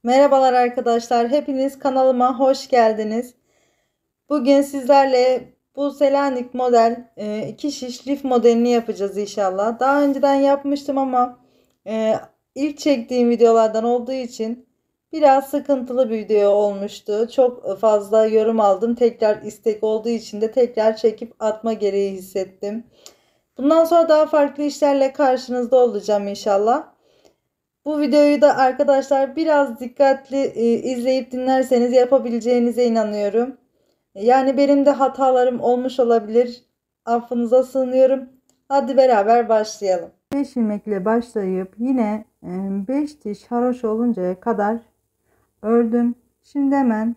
Merhabalar arkadaşlar, hepiniz kanalıma hoş geldiniz. Bugün sizlerle bu Selanik model iki şiş lif modelini yapacağız inşallah. Daha önceden yapmıştım ama ilk çektiğim videolardan olduğu için biraz sıkıntılı bir video olmuştu. Çok fazla yorum aldım. Tekrar istek olduğu için de tekrar çekip atma gereği hissettim. Bundan sonra daha farklı işlerle karşınızda olacağım inşallah. Bu videoyu da arkadaşlar biraz dikkatli izleyip dinlerseniz yapabileceğinize inanıyorum. Yani benim de hatalarım olmuş olabilir. Affınıza sığınıyorum. Hadi beraber başlayalım. 5 ilmekle başlayıp yine 5 diş haroşa oluncaya kadar ördüm. Şimdi hemen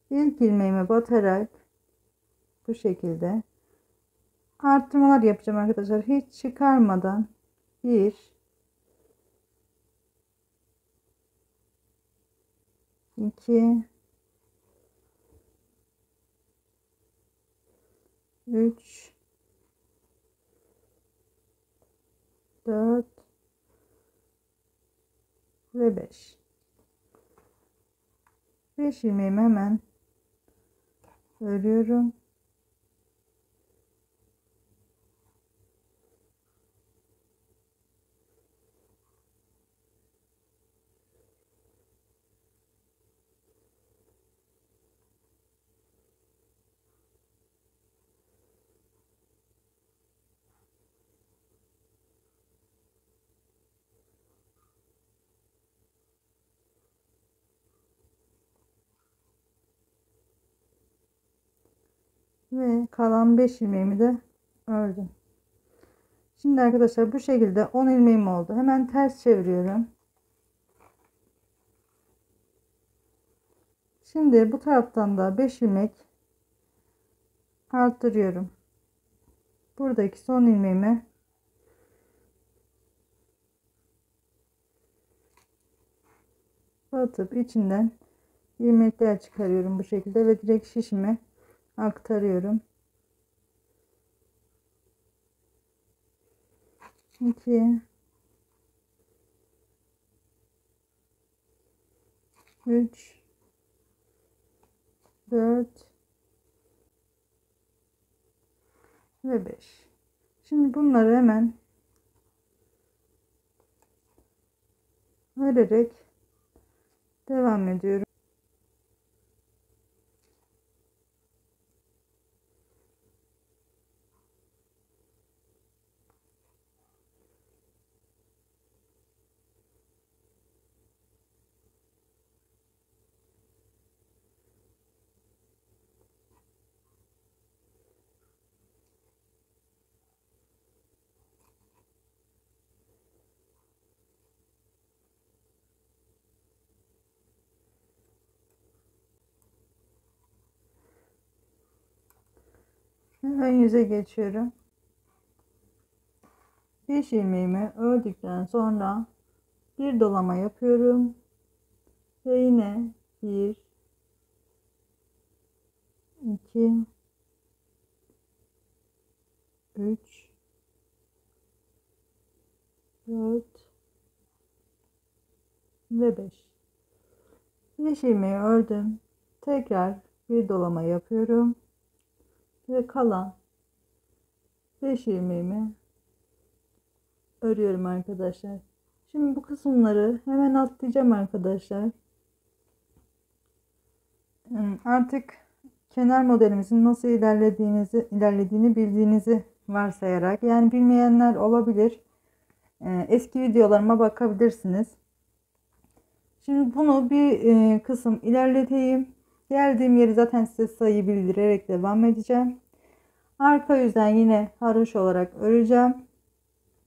ilk ilmeğime batarak bu şekilde arttırmalar yapacağım arkadaşlar. Hiç çıkarmadan 1 2 3 4 ve 5. 5 ilmeğimi hemen örüyorum. Ve kalan 5 ilmeğimi de ördüm. Şimdi arkadaşlar bu şekilde 10 ilmeğim oldu. Hemen ters çeviriyorum. Şimdi bu taraftan da 5 ilmek arttırıyorum. Buradaki son ilmeğimi batıp içinden ilmekler çıkarıyorum bu şekilde ve direkt şişime aktarıyorum. 2 3 4 ve 5. Şimdi bunları hemen örerek devam ediyorum. Ön yüze geçiyorum. 5 ilmeğimi ördükten sonra bir dolama yapıyorum ve yine 1 2 3 4 ve 5. 5 ilmeği ördüm. Tekrar bir dolama yapıyorum ve kalan 5 ilmeğimi örüyorum arkadaşlar. Şimdi bu kısımları hemen atlayacağım arkadaşlar. Artık kenar modelimizin nasıl ilerlediğini bildiğinizi varsayarak, yani bilmeyenler olabilir. Eski videolarıma bakabilirsiniz. Şimdi bunu bir kısım ilerleteyim. Geldiğim yeri zaten size sayı bildirerek devam edeceğim. Arka yüzden yine haroşa olarak öreceğim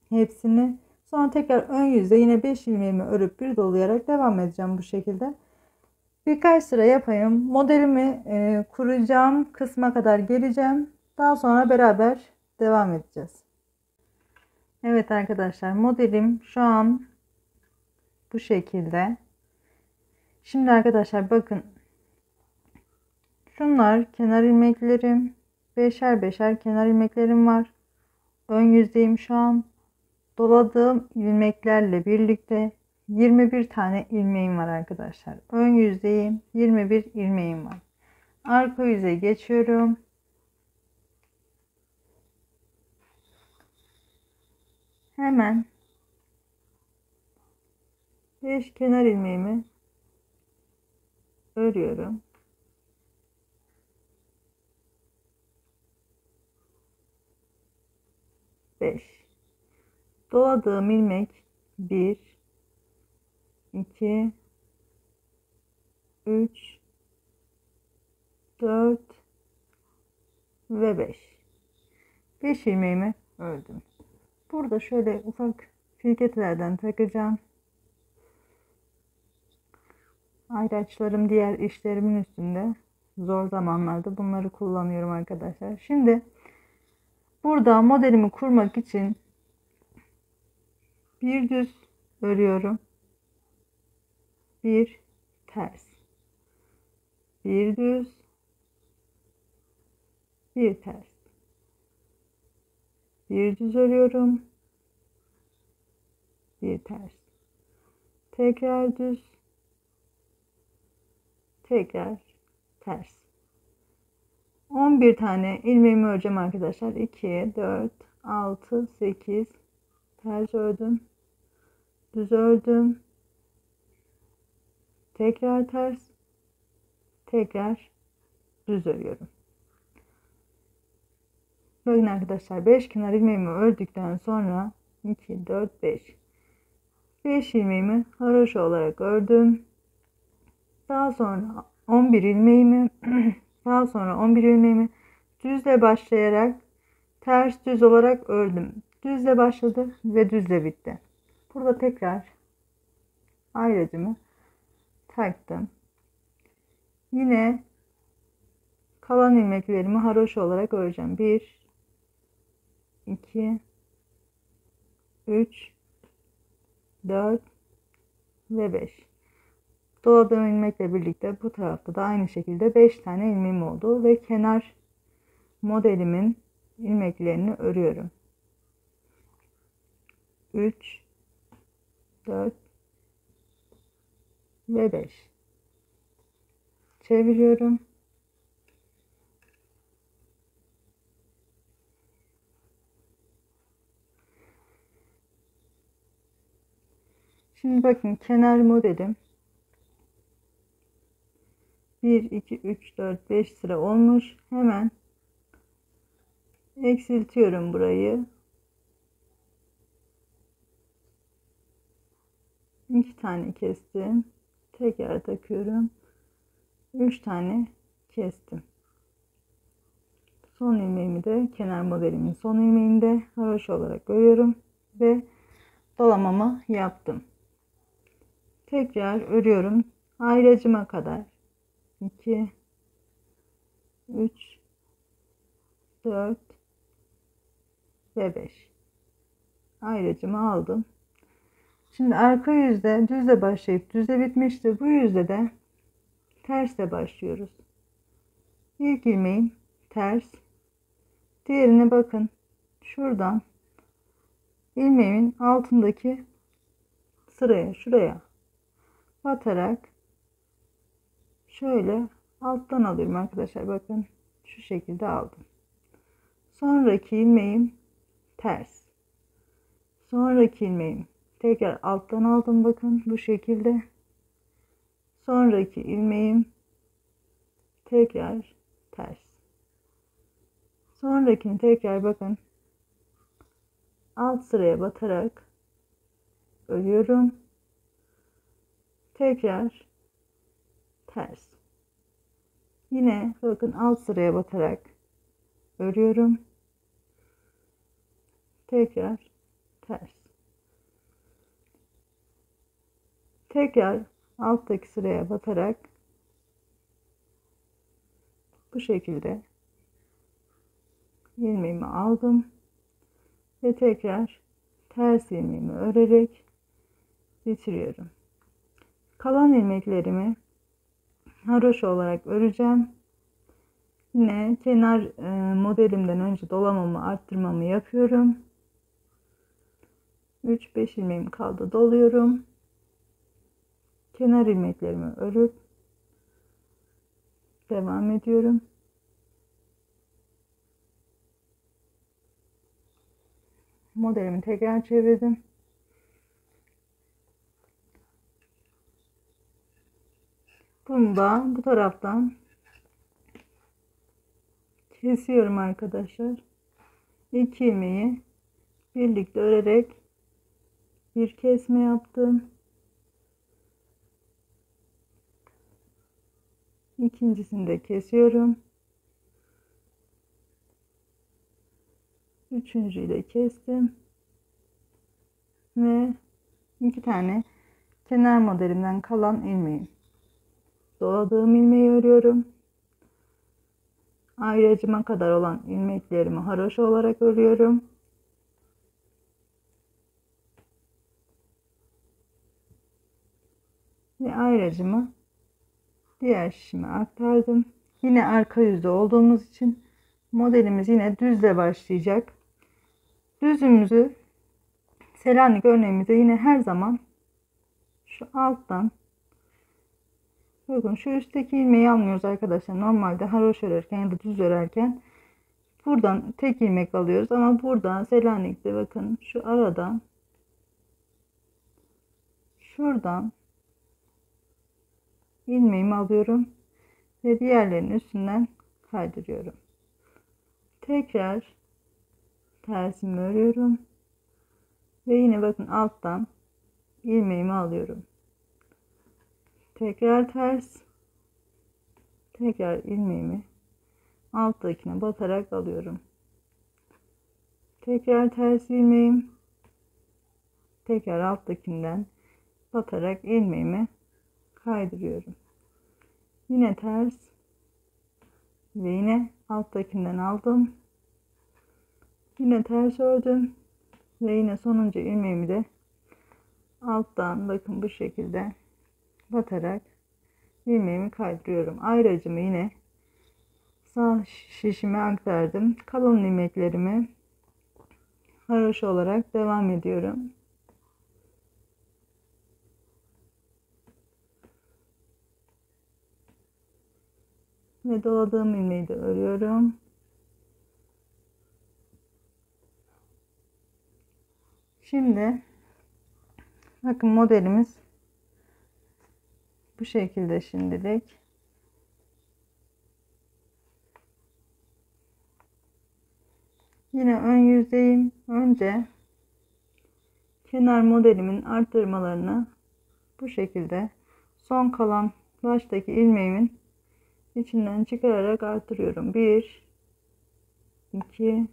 hepsini. Sonra tekrar ön yüzde yine 5 ilmeğimi örüp bir dolayarak devam edeceğim bu şekilde. Birkaç sıra yapayım. Modelimi kuracağım kısma kadar geleceğim. Daha sonra beraber devam edeceğiz. Evet arkadaşlar, modelim şu an bu şekilde. Şimdi arkadaşlar bakın. Şunlar kenar ilmeklerim. Beşer beşer kenar ilmeklerim var. Ön yüzdeyim şu an. Doladığım ilmeklerle birlikte 21 tane ilmeğim var arkadaşlar. Ön yüzdeyim. 21 ilmeğim var. Arka yüze geçiyorum. Hemen 5 kenar ilmeğimi örüyorum. 5. Doladığım ilmek 1, 2, 3, 4 ve 5. 5 ilmeğimi ördüm. Burada şöyle ufak filketlerden takacağım. Ayraçlarım diğer işlerimin üstünde. Zor zamanlarda bunları kullanıyorum arkadaşlar. Şimdi burada modelimi kurmak için bir düz örüyorum. Bir ters. Bir düz. Bir ters. Bir düz örüyorum. Bir ters. Tekrar düz. Tekrar ters. 11 tane ilmeğimi öreceğim arkadaşlar. 2, 4, 6, 8 ters ördüm. Düz ördüm. Tekrar ters. Tekrar düz örüyorum. Bakın arkadaşlar 5 kenar ilmeğimi ördükten sonra 2, 4, 5. 5 ilmeğimi haroşa olarak ördüm. Daha sonra 11 ilmeğimi düzle başlayarak ters düz olarak ördüm. Düzle başladı ve düzle bitti. Burada tekrar ayracımı taktım. Yine kalan ilmeklerimi haroşa olarak öreceğim. 1, 2, 3, 4 ve 5. Doladığım ilmekle birlikte bu tarafta da aynı şekilde 5 tane ilmeğim oldu ve kenar modelimin ilmeklerini örüyorum. 3, 4 ve 5. Çeviriyorum. Şimdi bakın kenar modelim 1, 2, 3, 4, 5 sıra olmuş. Hemen eksiltiyorum burayı. 2 tane kestim. Tekrar takıyorum. 3 tane kestim. Son ilmeğimi de kenar modelimin son ilmeğini de haroşa olarak örüyorum ve dolamamı yaptım. Tekrar örüyorum. Ayracıma kadar 2, 3, 4 ve 5. Ayracımı aldım. Şimdi arka yüzde düzle başlayıp düzle bitmişti. Bu yüzde de tersle başlıyoruz. İlk ilmeğim ters. Diğerine bakın. Şuradan ilmeğimin altındaki sıraya, şuraya batarak şöyle alttan alıyorum arkadaşlar. Bakın şu şekilde aldım. Sonraki ilmeğim ters. Sonraki ilmeğim tekrar alttan aldım. Bakın bu şekilde. Sonraki ilmeğim tekrar ters. Sonrakini tekrar bakın alt sıraya batarak örüyorum. Tekrar ters. Yine bakın alt sıraya batarak örüyorum. Tekrar ters. Tekrar alttaki sıraya batarak bu şekilde ilmeğimi aldım ve tekrar ters ilmeğimi örerek bitiriyorum. Kalan ilmeklerimi haroşa olarak öreceğim. Yine kenar modelimden önce dolamamı arttırmamı yapıyorum. 3-5 ilmeğim kaldı, doluyorum. kenar ilmeklerimi örüp devam ediyorum. Modelimi tekrar çevirdim. Bunu da bu taraftan kesiyorum arkadaşlar. 2 ilmeği birlikte örerek bir kesme yaptım. İkincisini de kesiyorum. Üçüncüyü de kestim. Ve 2 tane kenar modelimden kalan ilmeğim. Doladığım ilmeği örüyorum. Ayracıma kadar olan ilmeklerimi haroşa olarak örüyorum. Ve ayracımı diğer şişime aktardım. Yine arka yüzde olduğumuz için modelimiz yine düzle başlayacak. Düzümüzü Selanik örneğimize yine her zaman şu alttan, bakın şu üstteki ilmeği almıyoruz arkadaşlar. Normalde haroşa örerken ya da düz örerken buradan tek ilmek alıyoruz ama buradan Selanik'te bakın şu aradan, şuradan ilmeğimi alıyorum ve diğerlerinin üstünden kaydırıyorum. Tekrar tersimi örüyorum ve yine bakın alttan ilmeğimi alıyorum. Tekrar ters, tekrar ilmeğimi alttakine batarak alıyorum. Tekrar ters ilmeğim, tekrar alttakinden batarak ilmeğimi kaydırıyorum. Yine ters ve yine alttakinden aldım. Yine ters ördüm ve yine sonuncu ilmeğimi de alttan bakın bu şekilde batarak ilmeğimi kaydırıyorum. Ayracımı yine sağ şişime aktardım. Kalan ilmeklerimi haroşa olarak devam ediyorum. Ve doladığım ilmeği de örüyorum. Şimdi bakın modelimiz bu şekilde şimdilik. Yine ön yüzdeyim. Önce kenar modelimin arttırmalarını bu şekilde son kalan baştaki ilmeğimin içinden çıkararak artırıyorum. 1 2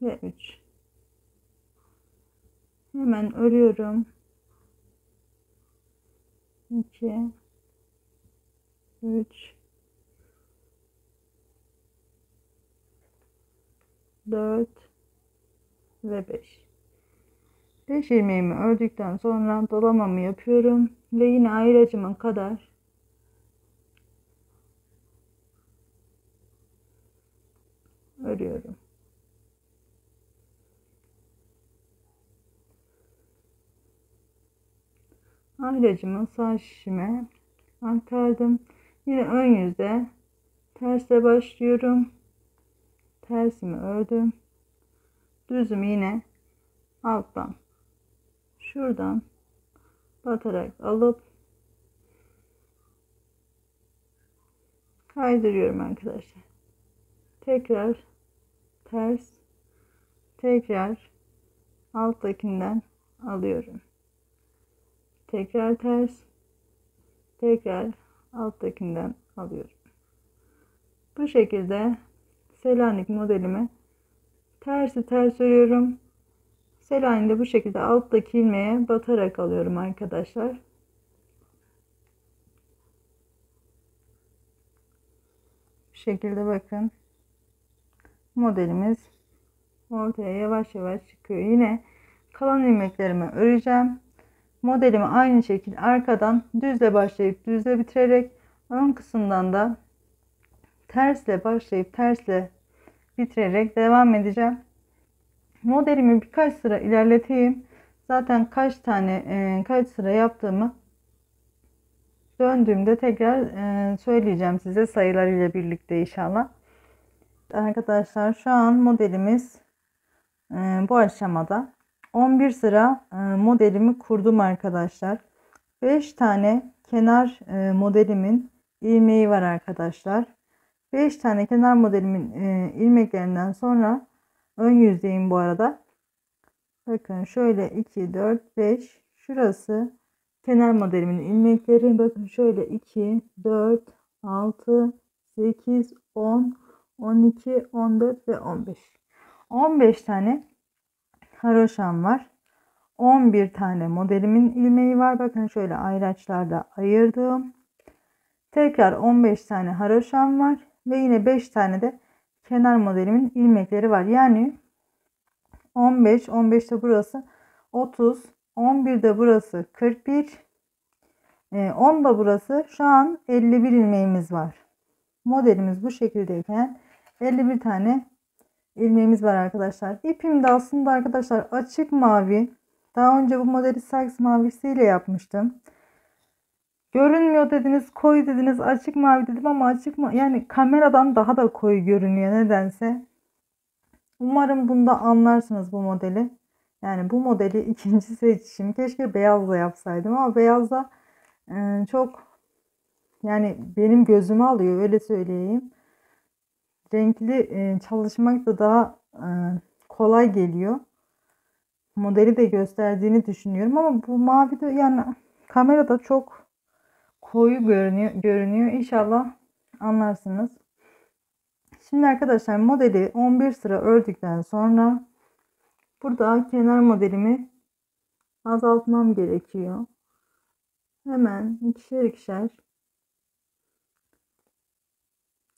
ve 3. Hemen örüyorum. 2 3 4 ve 5. 5 ilmeğimi ördükten sonra dolamamı yapıyorum ve yine ayracıma kadar örüyorum. Ayracımı sağ şişime aktardım. Yine ön yüzde tersle başlıyorum. Tersimi ördüm. Düzümü yine alttan şuradan batarak alıp kaydırıyorum arkadaşlar. Tekrar ters, tekrar alttakinden alıyorum. Tekrar ters, tekrar alttakinden alıyorum. Bu şekilde Selanik modelimi tersi ters örüyorum. Selanik'i de bu şekilde alttaki ilmeğe batarak alıyorum arkadaşlar. Bu şekilde bakın modelimiz ortaya yavaş yavaş çıkıyor. Yine kalan ilmeklerimi öreceğim. Modelimi aynı şekilde arkadan düzle başlayıp düzle bitirerek ön kısımdan da tersle başlayıp tersle bitirerek devam edeceğim. Modelimi birkaç sıra ilerleteyim. Zaten kaç tane kaç sıra yaptığımı döndüğümde tekrar söyleyeceğim size sayılarıyla birlikte inşallah. Arkadaşlar şu an modelimiz bu aşamada. 11 sıra modelimi kurdum arkadaşlar. 5 tane kenar modelimin ilmeği var arkadaşlar. 5 tane kenar modelimin ilmeklerinden sonra ön yüzdeyim bu arada. Bakın şöyle 2, 4, 5. Şurası kenar modelimin ilmekleri. Bakın şöyle 2, 4, 6, 8, 10, 12, 14 ve 15. 15 tane haroşam var. 11 tane modelimin ilmeği var. Bakın şöyle ayraçlarda ayırdım. Tekrar 15 tane haroşam var. Ve yine 5 tane de kenar modelimin ilmekleri var. Yani 15, 15'te burası 30, 11'de burası 41, 10'da burası şu an 51 ilmeğimiz var. Modelimiz bu şekildeyken 51 tane ilmeğimiz var arkadaşlar. İpim de aslında arkadaşlar açık mavi. Daha önce bu modeli saks mavisiyle yapmıştım. Görünmüyor dediniz, koyu dediniz, açık mavi dedim ama açık yani kameradan daha da koyu görünüyor nedense. Umarım bunda anlarsınız bu modeli. Yani bu modeli ikinci seçişim. Keşke beyazla yapsaydım ama beyazla çok yani benim gözümü alıyor öyle söyleyeyim. Renkli çalışmak da daha kolay geliyor. Modeli de gösterdiğini düşünüyorum ama bu mavi de yani kamerada çok koyu görünüyor. İnşallah anlarsınız. Şimdi arkadaşlar modeli 11 sıra ördükten sonra burada kenar modelimi azaltmam gerekiyor. Hemen ikişer ikişer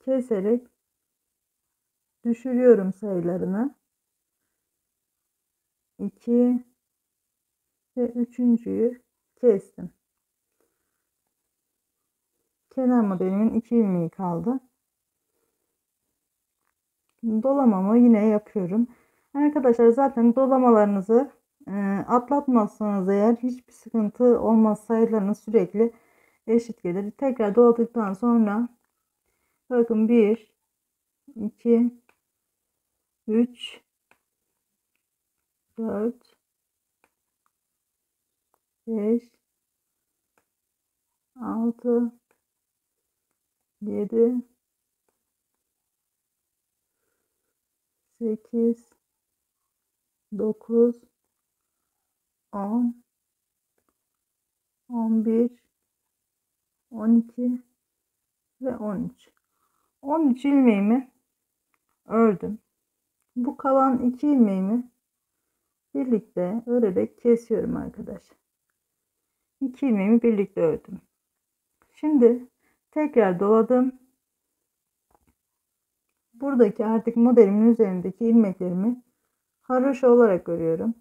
keserek düşürüyorum sayılarını. 2 ve üçüncüyü kestim. Kenar modelimin 2 ilmeği kaldı. Dolamamı yine yapıyorum. Arkadaşlar zaten dolamalarınızı atlatmazsanız eğer hiçbir sıkıntı olmaz. Sayılarınız sürekli eşit gelir. Tekrar doladıktan sonra bakın 1, 2, 3, 4, 5, 6, 7, 8, 9, 10, 11, 12 ve 13. 13 ilmeğimi ördüm. Bu kalan 2 ilmeğimi birlikte örerek kesiyorum arkadaşlar. 2 ilmeğimi birlikte ördüm. Şimdi tekrar doladım. Buradaki artık modelimin üzerindeki ilmeklerimi haroşa olarak örüyorum.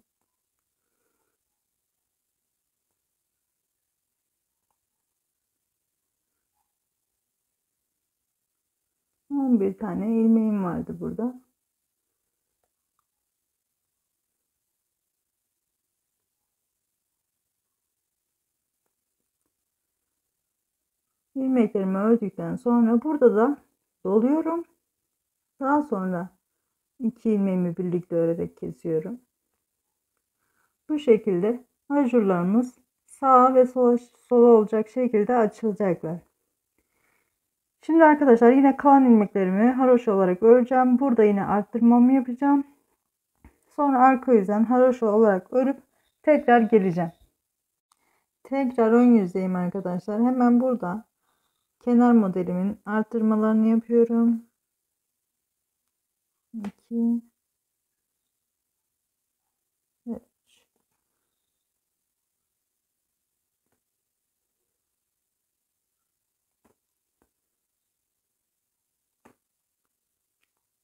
11 tane ilmeğim vardı burada. İlmeklerimi ördükten sonra burada da doluyorum. Daha sonra 2 ilmeğimi birlikte örerek kesiyorum. Bu şekilde ajurlarımız sağa ve sola olacak şekilde açılacaklar. Şimdi arkadaşlar yine kalan ilmeklerimi haroşa olarak öreceğim. Burada yine arttırmamı yapacağım. Sonra arka yüzden haroşa olarak örüp tekrar geleceğim. Tekrar ön yüzdeyim arkadaşlar. Hemen burada kenar modelimin arttırmalarını yapıyorum. 2, 3.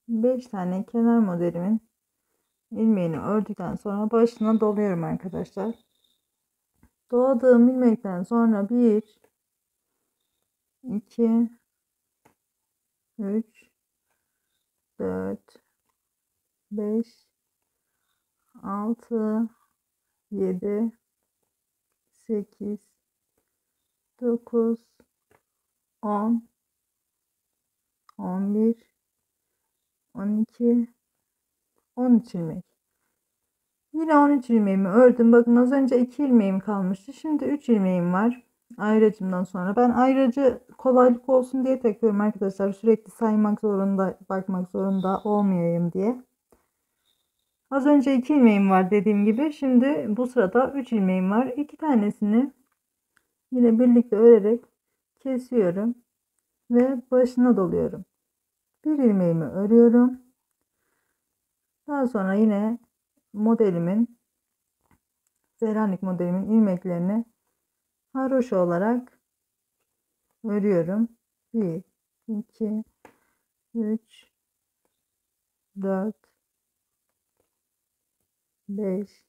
5 tane kenar modelimin ilmeğini ördükten sonra başına doluyorum arkadaşlar. Doladığım ilmekten sonra 1, 2, 3, 4, 5, 6, 7, 8, 9, 10, 11, 12, 13 ilmek. Yine 13 ilmeğimi ördüm. Bakın az önce 2 ilmeğim kalmıştı. Şimdi 3 ilmeğim var. Ayracımdan sonra. Ben ayracı kolaylık olsun diye takıyorum arkadaşlar. Sürekli saymak zorunda, bakmak zorunda olmayayım diye. Az önce 2 ilmeğim var dediğim gibi. Şimdi bu sırada 3 ilmeğim var. 2 tanesini yine birlikte örerek kesiyorum ve başına doluyorum. Bir ilmeğimi örüyorum. Daha sonra yine Selanik modelimin ilmeklerini haroşa olarak örüyorum. 1, 2, 3, 4, 5,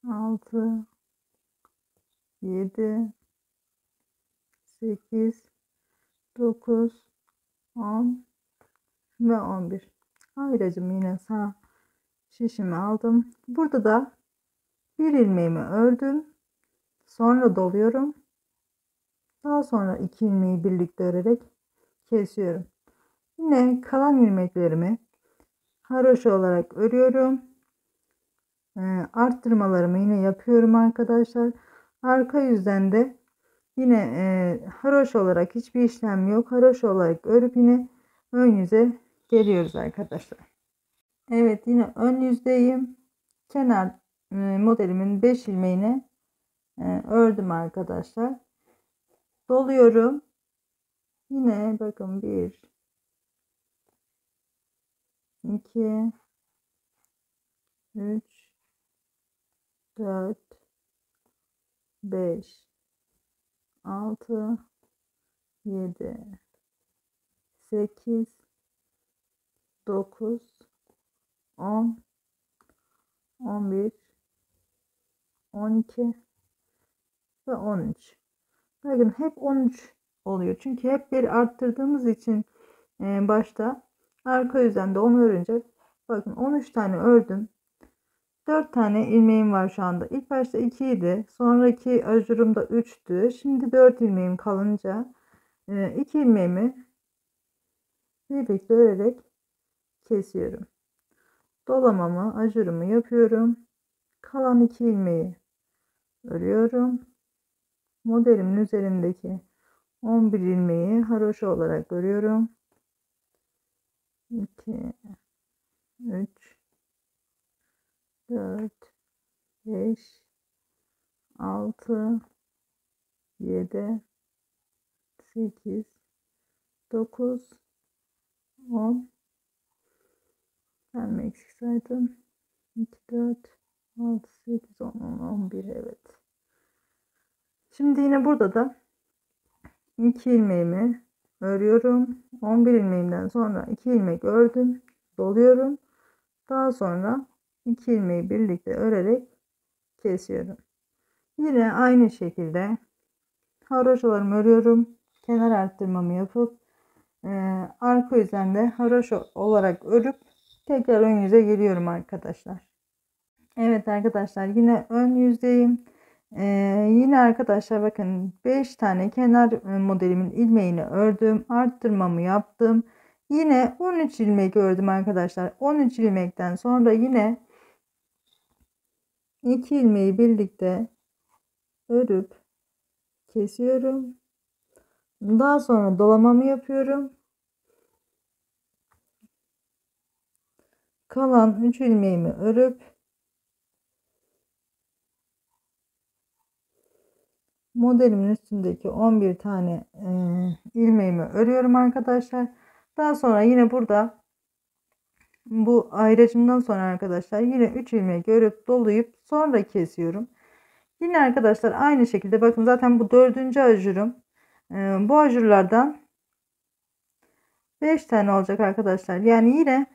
6, 7, 8, 9, 10 ve 11. Ayracım yine sağ şişimi aldım. Burada da bir ilmeğimi ördüm. Sonra doluyorum. Daha sonra 2 ilmeği birlikte örerek kesiyorum. Yine kalan ilmeklerimi haroşa olarak örüyorum. Arttırmalarımı yine yapıyorum arkadaşlar. Arka yüzden de yine haroşa olarak hiçbir işlem yok. Haroşa olarak örüp yine ön yüze geliyoruz arkadaşlar. Evet, yine ön yüzdeyim. Kenar modelimin 5 ilmeğini ördüm arkadaşlar. Doluyorum. Yine bakın 1, 2, 3, 4, 5, 6, 7, 8, 9, 10, 11, 12 ve 13. Bakın hep 13 oluyor. Çünkü hep bir arttırdığımız için başta arka yüzden de onu örünce bakın 13 tane ördüm. 4 tane ilmeğim var şu anda. İlk başta 2 idi. Sonraki ajurum da 3'tü. Şimdi 4 ilmeğim kalınca 2 ilmeğimi birlikte örerek kesiyorum. Dolamamı, ajurumu yapıyorum. Kalan 2 ilmeği örüyorum. Modelimin üzerindeki 11 ilmeği haroşa olarak örüyorum. 2, 3, 4, 5, 6, 7, 8, 9, 10. Ben mi eksik saydım? 2, 4, 6, 8, 10, 11. Evet. Şimdi yine burada da 2 ilmeğimi örüyorum. 11 ilmeğimden sonra 2 ilmek ördüm. Doluyorum. Daha sonra 2 ilmeği birlikte örerek kesiyorum. Yine aynı şekilde haroşalarımı örüyorum. Kenar arttırmamı yapıp arka yüzden de haroşa olarak örüp tekrar ön yüze geliyorum arkadaşlar. Evet arkadaşlar, yine ön yüzdeyim. Yine arkadaşlar bakın 5 tane kenar modelimin ilmeğini ördüm. Arttırmamı yaptım. Yine 13 ilmek ördüm arkadaşlar. 13 ilmekten sonra yine 2 ilmeği birlikte örüp kesiyorum. Daha sonra dolamamı yapıyorum. Kalan 3 ilmeğimi örüp modelimin üstündeki 11 tane ilmeğimi örüyorum arkadaşlar. Daha sonra yine burada bu ayracımdan sonra arkadaşlar yine 3 ilmek örüp dolayıp sonra kesiyorum. Yine arkadaşlar aynı şekilde bakın zaten bu 4. ajurum. Bu ajurlardan 5 tane olacak arkadaşlar. Yani yine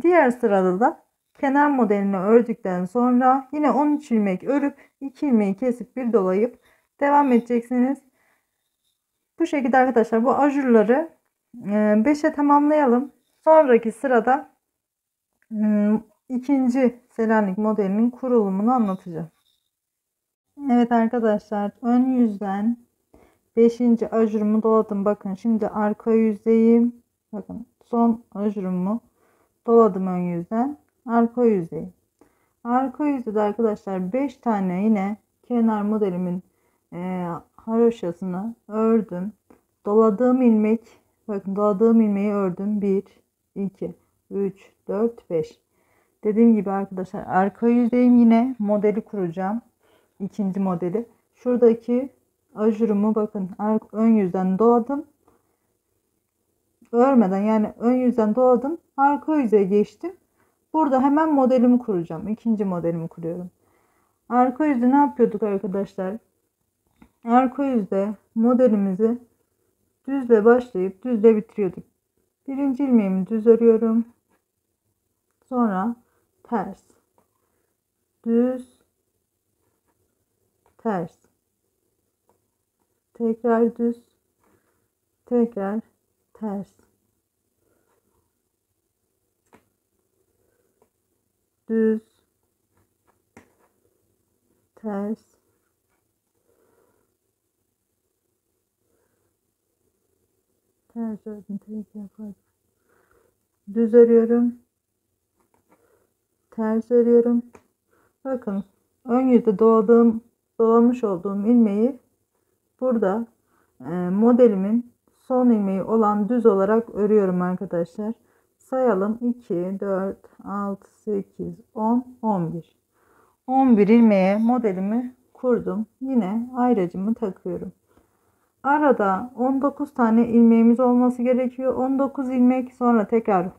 diğer sırada da kenar modelini ördükten sonra yine 13 ilmek örüp 2 ilmeği kesip bir dolayıp devam edeceksiniz. Bu şekilde arkadaşlar bu ajurları 5'e tamamlayalım. Sonraki sırada ikinci Selanik modelinin kurulumunu anlatacağım. Evet arkadaşlar, ön yüzden 5. ajurumu doladım. Bakın şimdi arka yüzdeyim. Bakın son ajurumu doladım ön yüzden. Arka yüzdeyim. Arka yüzde de arkadaşlar 5 tane yine kenar modelimin haroşasını ördüm. Doladığım ilmek, bakın doladığım ilmeği ördüm. 1 2 3 4 5. Dediğim gibi arkadaşlar arka yüzdeyim, yine modeli kuracağım. İkinci modeli. Şuradaki ajurumu bakın ön yüzden doladım. Örmeden, yani ön yüzden doladım. Arka yüze geçtim. Burada hemen modelimi kuracağım. İkinci modelimi kuruyorum. Arka yüzde ne yapıyorduk arkadaşlar? Arka yüzde modelimizi düzle başlayıp düzle bitiriyorduk. Birinci ilmeğimi düz örüyorum. Sonra ters. Düz. Ters. Tekrar düz. Tekrar ters. Düz. Ters. Ters ördüm. Tekrar düz örüyorum. Ters örüyorum. Bakın ön yüzde dolamış olduğum ilmeği burada modelimin son ilmeği olan düz olarak örüyorum arkadaşlar. Sayalım: 2 4 6 8 10 11. 11 ilmeğe modelimi kurdum. Yine ayracımı takıyorum. Arada 19 tane ilmeğimiz olması gerekiyor. 19 ilmek, sonra tekrar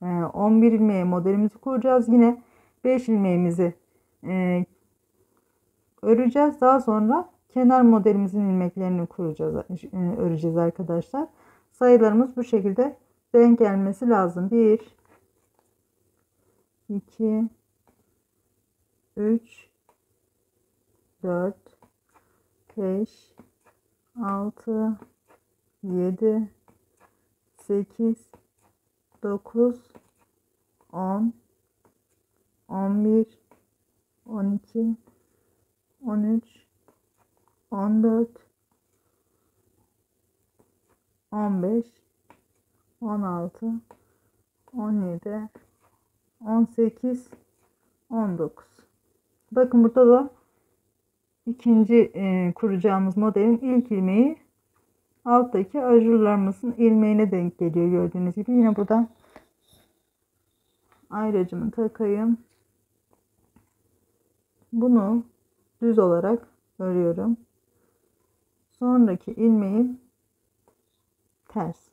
11 ilmeğe modelimizi kuracağız. Yine 5 ilmeğimizi öreceğiz. Daha sonra kenar modelimizin ilmeklerini kuracağız, öreceğiz arkadaşlar. Sayılarımız bu şekilde denk gelmesi lazım. 1 2 3 4 5 6 7 8 9 10 11 12 13 14 15 16 17 18 19. Bakın burada da ikinci kuracağımız modelin ilk ilmeği alttaki ajurlarımızın ilmeğine denk geliyor, gördüğünüz gibi. Yine burada ayracımı takayım. Bunu düz olarak örüyorum. Sonraki ilmeğim ters.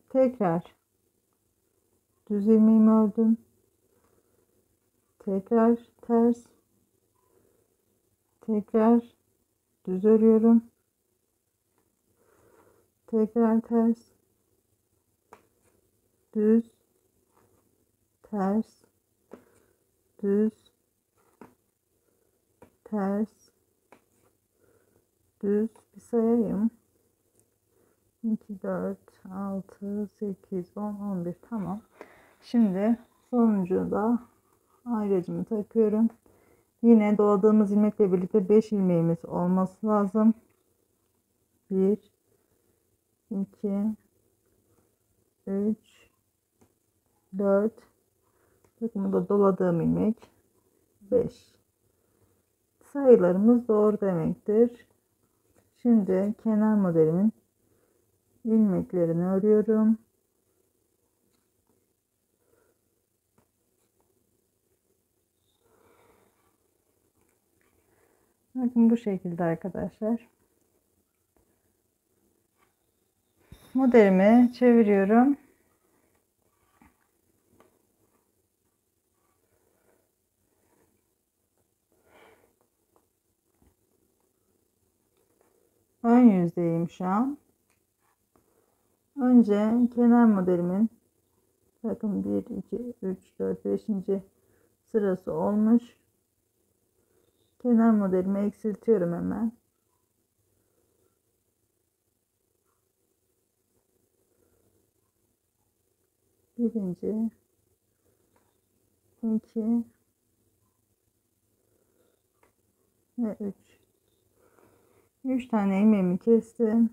Tekrar düz ilmeğimi ördüm. Tekrar ters. Tekrar düz örüyorum. Tekrar ters. Düz. Ters. Düz. Ters. Düz. Bir sayayım: 2 4 6 8 10 11. Tamam. Şimdi sonuncu da ayracımı takıyorum. Yine doladığımız ilmekle birlikte 5 ilmeğimiz olması lazım. 1 2 3 4. Bakın burada doladığım ilmek 5. Sayılarımız doğru demektir. Şimdi kenar modelimin ilmeklerini örüyorum. Bakın bu şekilde arkadaşlar. Modelimi çeviriyorum. Ön yüzdeyim şu an. Önce kenar modelimin, bakın 1 2 3 4 5. sırası olmuş. Kenar modelimi eksiltiyorum hemen. Birinci, iki ve üç. 3 tane ilmeğimi kestim.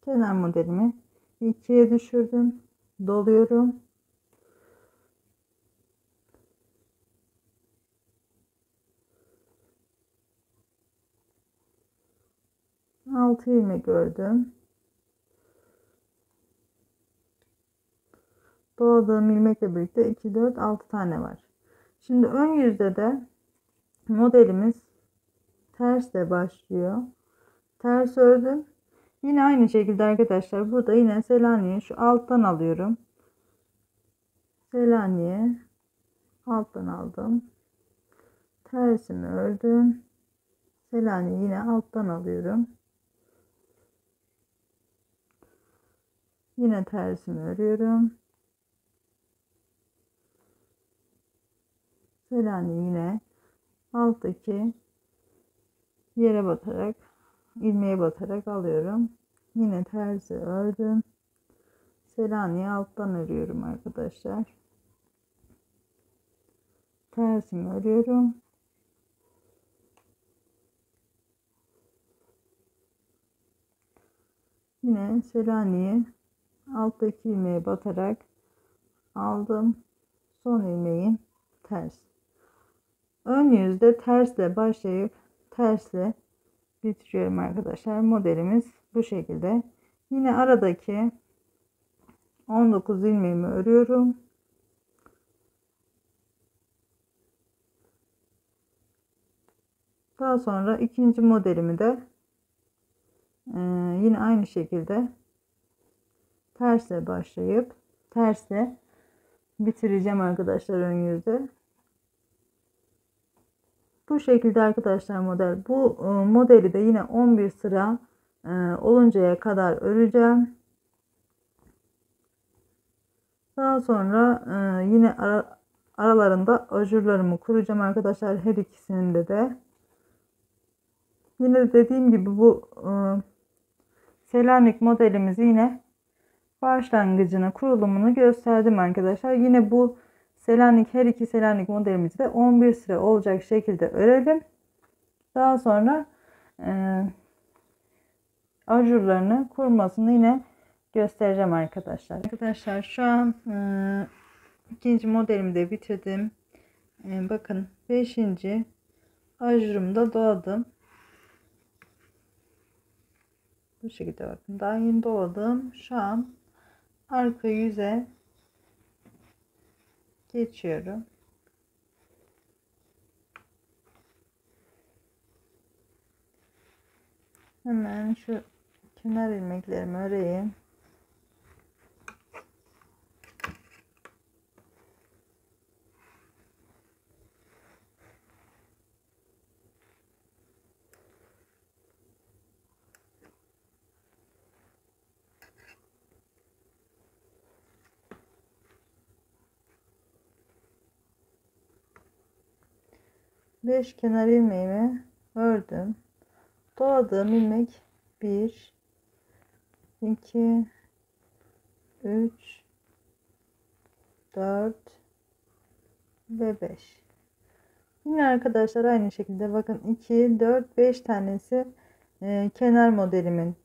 Kenar modelimi ikiye düşürdüm. Doluyorum. Altı ilmek ördüm. Doladığım ilmekle birlikte 2, 4, 6 tane var. Şimdi ön yüzde de modelimiz tersle başlıyor. Ters ördüm. Yine aynı şekilde arkadaşlar burada yine Selanik'i şu alttan alıyorum. Selanik'i alttan aldım. Tersimi ördüm. Selanik'i yine alttan alıyorum. Yine tersimi örüyorum. Selanik'i yine alttaki yere batarak, ilmeğe batarak alıyorum. Yine tersi ördüm. Selanik'i alttan örüyorum arkadaşlar. Tersimi örüyorum. Yine Selanik'i alttaki ilmeğe batarak aldım. Son ilmeğim ters. Ön yüzde tersle başlayıp tersle bitiriyorum arkadaşlar. Modelimiz bu şekilde. Yine aradaki 19 ilmeğimi örüyorum. Daha sonra ikinci modelimi de yine aynı şekilde tersle başlayıp tersle bitireceğim arkadaşlar ön yüzde. Bu şekilde arkadaşlar model. Bu modeli de yine 11 sıra oluncaya kadar öreceğim. Daha sonra yine aralarında ajurlarımı kuracağım arkadaşlar, her ikisinde de. Yine dediğim gibi bu Selanik modelimizi yine başlangıcını, kurulumunu gösterdim arkadaşlar. Yine bu Selanik, her iki Selanik modelimizi de 11 sıra olacak şekilde örelim. Daha sonra ajurlarını kurmasını yine göstereceğim arkadaşlar. Arkadaşlar şu an ikinci modelimi de bitirdim. Bakın 5. ajurumu da doladım. Bu şekilde bakın. Daha yeni doladım. Şu an arka yüze geçiyorum. Hemen şu kenar ilmeklerimi öreyim. Beş kenar ilmeğimi ördüm. Doladığım ilmek 1, 2, 3, 4 ve 5. Yine arkadaşlar aynı şekilde bakın 2, 4, 5 tanesi kenar modelimin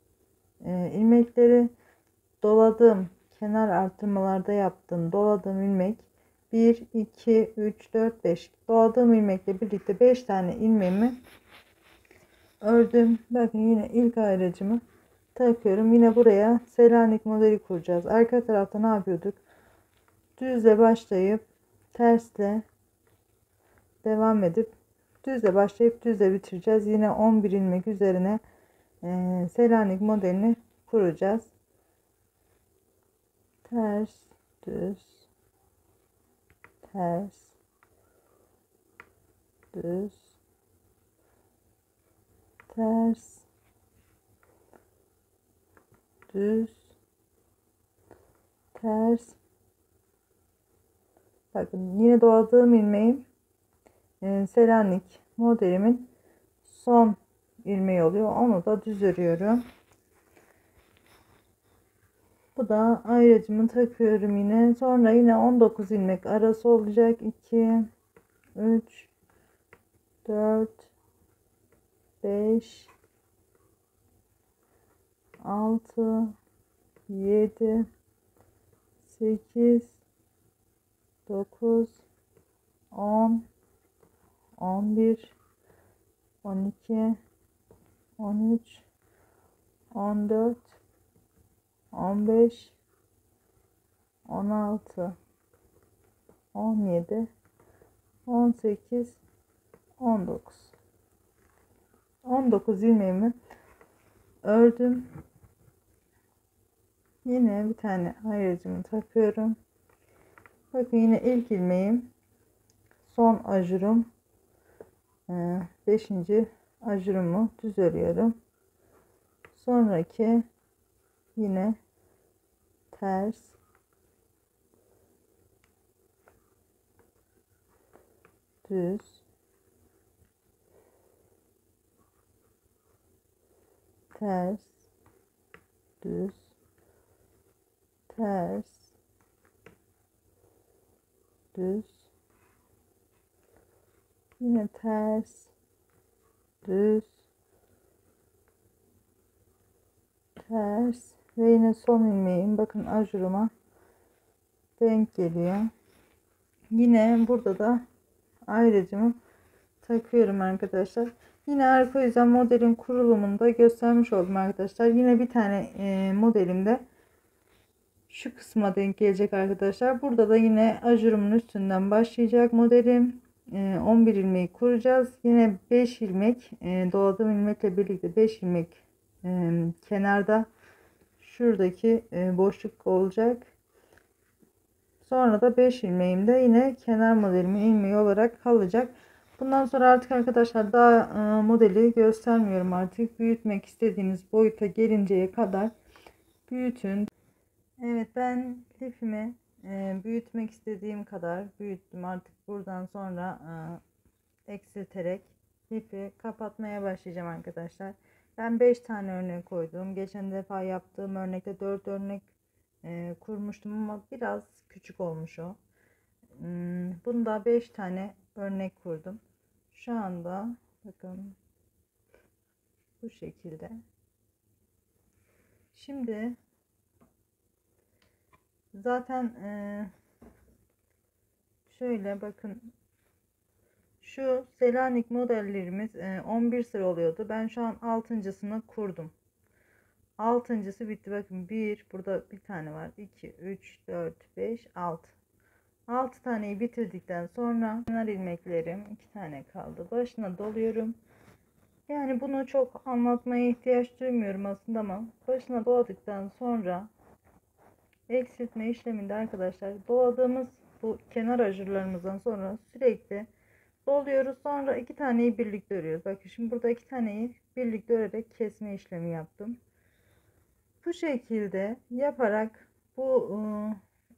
ilmekleri. Doladığım kenar artırmalarda yaptım. Doladığım ilmek 1, 2, 3, 4, 5. Doladığım ilmekle birlikte 5 tane ilmeğimi ördüm. Bakın yine ilk ayracımı takıyorum. Yine buraya Selanik modeli kuracağız. Arka tarafta ne yapıyorduk? Düzle başlayıp tersle devam edip düzle başlayıp düzle bitireceğiz. Yine 11 ilmek üzerine Selanik modelini kuracağız. Ters, düz, ters, düz, ters, düz, ters. Bakın yine doladığım ilmeğim Selanik modelimin son ilmeği oluyor. Onu da düz örüyorum. Bu da ayracımı takıyorum yine. Sonra yine 19 ilmek arası olacak. 2, 3, 4, 5, 6, 7, 8, 9, 10, 11, 12, 13, 14, 15, 16, 17, 18, 19. 19 ilmeğimi ördüm. Yine bir tane ayracımı takıyorum. Bakın yine ilk ilmeğim, son ajurum, 5. ajurumu düz örüyorum. Sonraki yine ters, düz, ters, düz, ters, düz, yine ters, düz, ters ve yine son ilmeğim bakın ajuruma denk geliyor. Yine burada da ayracımı takıyorum arkadaşlar. Yine arka yüzden modelin kurulumunda göstermiş oldum arkadaşlar. Yine bir tane modelimde şu kısma denk gelecek arkadaşlar. Burada da yine ajurumun üstünden başlayacak modelim. 11 ilmeği kuracağız. Yine 5 ilmek doladığım ilmekle birlikte 5 ilmek kenarda şuradaki boşluk olacak. Sonra da 5 ilmeğim de yine kenar modelimin ilmeği olarak kalacak. Bundan sonra artık arkadaşlar daha modeli göstermiyorum artık. Büyütmek istediğiniz boyuta gelinceye kadar büyütün. Evet, ben lifimi büyütmek istediğim kadar büyüttüm. Artık buradan sonra eksilterek lifi kapatmaya başlayacağım arkadaşlar. Ben 5 tane örnek koydum. Geçen defa yaptığım örnekte 4 örnek kurmuştum ama biraz küçük olmuş o. Bunda 5 tane örnek kurdum. Şu anda bakın bu şekilde. Şimdi zaten şöyle bakın, şu Selanik modellerimiz 11 sıra oluyordu. Ben şu an 6.sını kurdum. 6.sı bitti. Bakın burada bir tane var. 2, 3, 4, 5, 6. 6 taneyi bitirdikten sonra kenar ilmeklerim 2 tane kaldı. Başına doluyorum. Yani bunu çok anlatmaya ihtiyaç duymuyorum aslında ama başına doladıktan sonra eksiltme işleminde arkadaşlar doladığımız bu kenar ajurlarımızdan sonra sürekli doluyoruz. Sonra 2 taneyi birlikte örüyoruz. Bakın şimdi burada 2 taneyi birlikte örerek kesme işlemi yaptım. Bu şekilde yaparak bu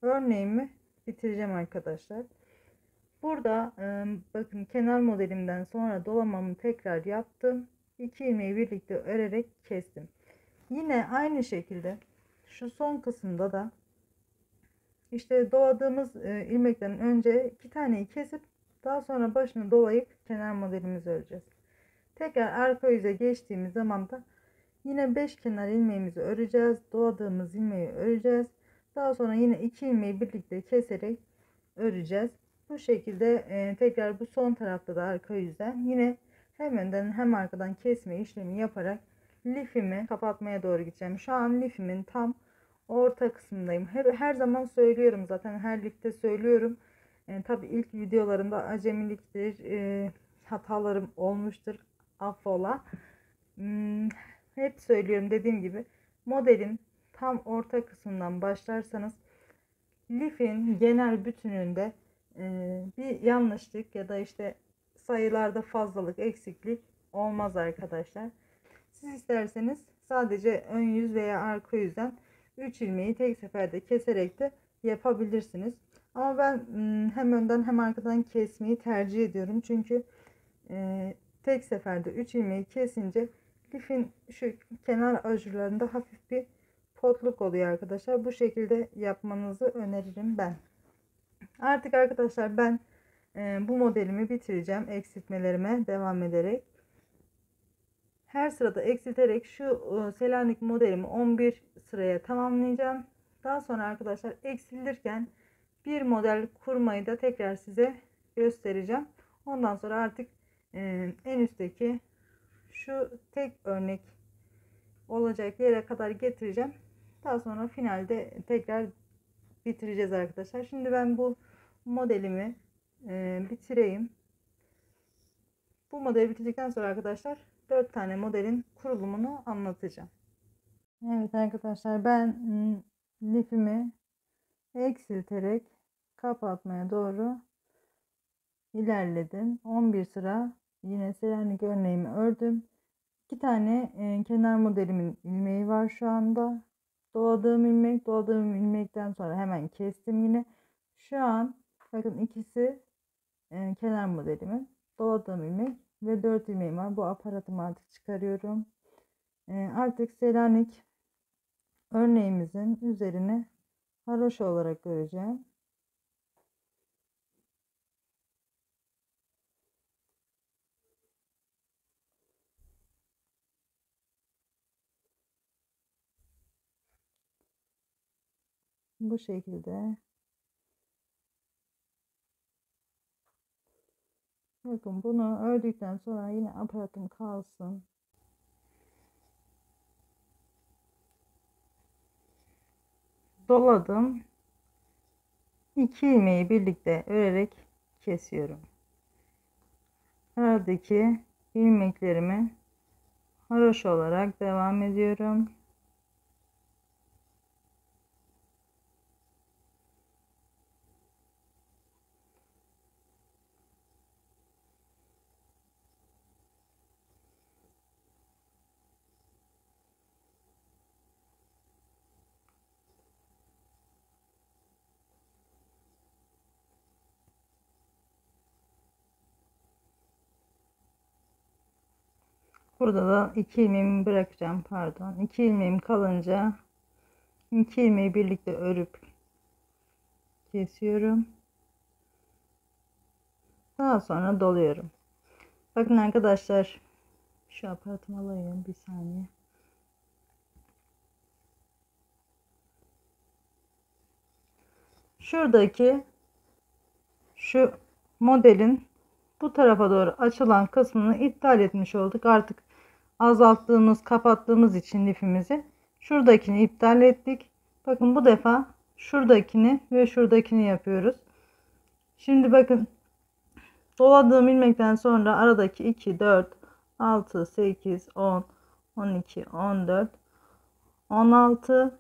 örneğimi bitireceğim arkadaşlar. Burada bakın kenar modelimden sonra dolamamı tekrar yaptım. 2 ilmeği birlikte örerek kestim. Yine aynı şekilde şu son kısımda da işte doladığımız ilmekten önce 2 taneyi kesip daha sonra başını dolayıp kenar modelimizi öreceğiz. Tekrar arka yüze geçtiğimiz zaman da yine 5 kenar ilmeğimizi öreceğiz. Doladığımız ilmeği öreceğiz. Daha sonra yine 2 ilmeği birlikte keserek öreceğiz. Bu şekilde tekrar bu son tarafta da arka yüzden yine hem önden hem arkadan kesme işlemi yaparak lifimi kapatmaya doğru gideceğim. Şu an lifimin tam orta kısmındayım. Her zaman söylüyorum, zaten her lifte söylüyorum. Tabii ilk videolarımda acemiliktir, hatalarım olmuştur, affola. Hep söylüyorum, dediğim gibi modelin tam orta kısmından başlarsanız lifin genel bütününde bir yanlışlık ya da işte sayılarda fazlalık, eksiklik olmaz arkadaşlar. Siz isterseniz sadece ön yüz veya arka yüzden 3 ilmeği tek seferde keserek de yapabilirsiniz. Ama ben hem önden hem arkadan kesmeyi tercih ediyorum. Çünkü tek seferde 3 ilmeği kesince lifin şu kenar ajurlarında hafif bir potluk oluyor arkadaşlar. Bu şekilde yapmanızı öneririm ben. Artık arkadaşlar ben bu modelimi bitireceğim. Eksiltmelerime devam ederek. Her sırada eksilterek şu Selanik modelimi 11 sıraya tamamlayacağım. Daha sonra arkadaşlar eksilirken bir model kurmayı da tekrar size göstereceğim. Ondan sonra artık en üstteki şu tek örnek olacak yere kadar getireceğim. Daha sonra finalde tekrar bitireceğiz arkadaşlar. Şimdi ben bu modelimi bitireyim. Bu modeli bitirdikten sonra arkadaşlar 4 tane modelin kurulumunu anlatacağım. Evet arkadaşlar ben lifimi eksilterek kapatmaya doğru ilerledim. 11 sıra yine Selanik örneğimi ördüm. 2 tane kenar modelimin ilmeği var şu anda. Doladığım ilmekten sonra hemen kestim yine. Şu an bakın ikisi kenar modelimin. Doladığım ilmek ve 4 ilmeğim var. Bu aparatımı artık çıkarıyorum. Artık Selanik örneğimizin üzerine haroşa olarak öreceğim. Bu şekilde. Bakın bunu ördükten sonra yine aparatım kalsın. Doladım. 2 ilmeği birlikte örerek kesiyorum. Aradaki ilmeklerimi haroşa olarak devam ediyorum. Burada da 2 ilmeğimi bırakacağım, pardon. 2 ilmeğim kalınca 2 ilmeği birlikte örüp kesiyorum. Daha sonra doluyorum. Bakın arkadaşlar, şu aparatımı alayım bir saniye. Şuradaki şu modelin bu tarafa doğru açılan kısmını iptal etmiş olduk. Artık azalttığımız, kapattığımız için lifimizi şuradakini iptal ettik. Bakın bu defa şuradakini ve şuradakini yapıyoruz. Şimdi bakın doladığım ilmekten sonra aradaki 2, 4, 6, 8, 10, 12, 14, 16,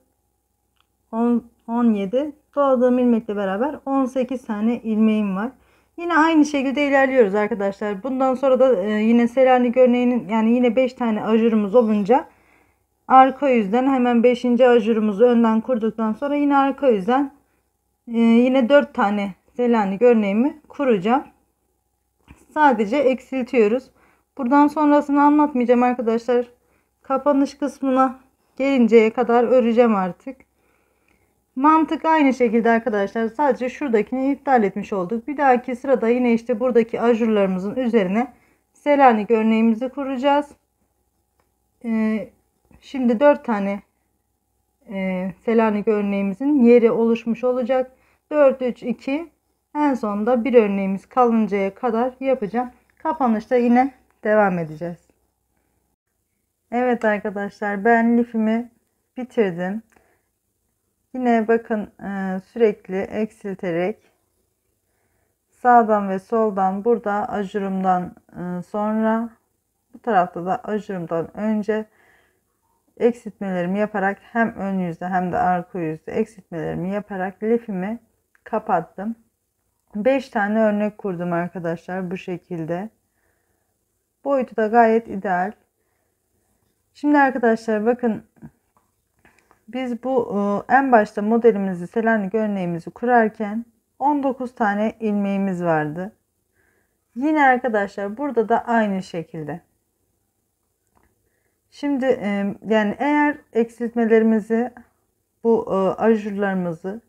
10, 17 doladığım ilmekle beraber 18 tane ilmeğim var. Yine aynı şekilde ilerliyoruz arkadaşlar. Bundan sonra da yine Selanik örneğinin yani yine 5 tane ajurumuz olunca arka yüzden hemen 5. ajurumuzu önden kurduktan sonra yine arka yüzden yine 4 tane Selanik örneğimi kuracağım. Sadece eksiltiyoruz. Buradan sonrasını anlatmayacağım arkadaşlar. Kapanış kısmına gelinceye kadar öreceğim artık. Mantık aynı şekilde arkadaşlar. Sadece şuradakini iptal etmiş olduk. Bir dahaki sırada yine işte buradaki ajurlarımızın üzerine Selanik örneğimizi kuracağız. Şimdi 4 tane Selanik örneğimizin yeri oluşmuş olacak. 4, 3, 2. En sonunda bir örneğimiz kalıncaya kadar yapacağım. Kapanışta yine devam edeceğiz. Evet arkadaşlar, ben lifimi bitirdim. Yine bakın sürekli eksilterek sağdan ve soldan, burada ajurumdan sonra bu tarafta da ajurumdan önce eksiltmelerimi yaparak hem ön yüzde hem de arka yüzde eksiltmelerimi yaparak lifimi kapattım. 5 tane örnek kurdum arkadaşlar bu şekilde. Boyutu da gayet ideal. Şimdi arkadaşlar bakın, biz bu en başta modelimizi, Selanik örneğimizi kurarken 19 tane ilmeğimiz vardı. Yine arkadaşlar burada da aynı şekilde. Şimdi yani eğer eksiltmelerimizi bu ajurlarımızı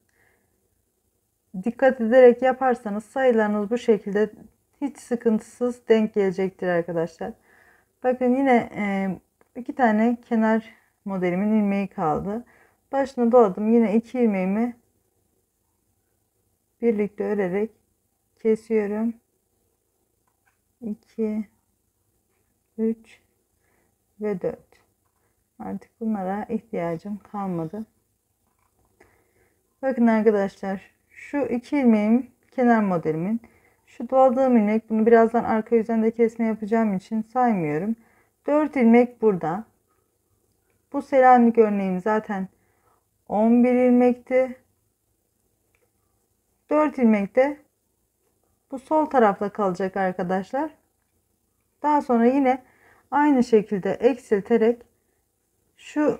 dikkat ederek yaparsanız sayılarınız bu şekilde hiç sıkıntısız denk gelecektir arkadaşlar. Bakın yine iki tane kenar modelimin ilmeği kaldı. Başına doladım. Yine iki ilmeğimi birlikte örerek kesiyorum. 2 3 ve 4. Artık bunlara ihtiyacım kalmadı. Bakın arkadaşlar, şu iki ilmeğim kenar modelimin. Şu doladığım ilmek, bunu birazdan arka yüzünde kesme yapacağım için saymıyorum. 4 ilmek burada. Bu Selanik örneğim zaten 11 ilmekti. 4 ilmek de bu sol tarafta kalacak arkadaşlar. Daha sonra yine aynı şekilde eksilterek şu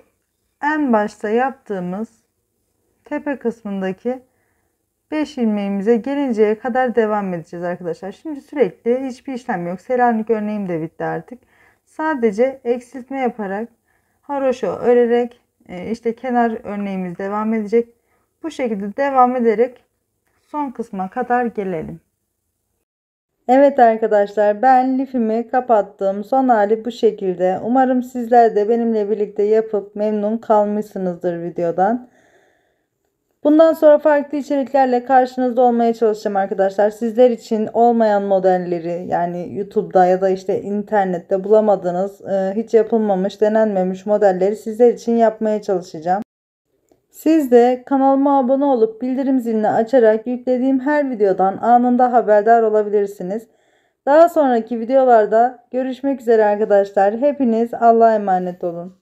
en başta yaptığımız tepe kısmındaki 5 ilmeğimize gelinceye kadar devam edeceğiz arkadaşlar. Şimdi sürekli hiçbir işlem yok. Selanik örneğim de bitti artık. Sadece eksiltme yaparak haroşa örerek işte kenar örneğimiz devam edecek. Bu şekilde devam ederek son kısma kadar gelelim. Evet arkadaşlar, ben lifimi kapattım. Son hali bu şekilde. Umarım sizler de benimle birlikte yapıp memnun kalmışsınızdır videodan. Bundan sonra farklı içeriklerle karşınızda olmaya çalışacağım arkadaşlar. Sizler için olmayan modelleri, yani YouTube'da ya da işte internette bulamadığınız, hiç yapılmamış, denenmemiş modelleri sizler için yapmaya çalışacağım. Siz de kanalıma abone olup bildirim zilini açarak yüklediğim her videodan anında haberdar olabilirsiniz. Daha sonraki videolarda görüşmek üzere arkadaşlar. Hepiniz Allah'a emanet olun.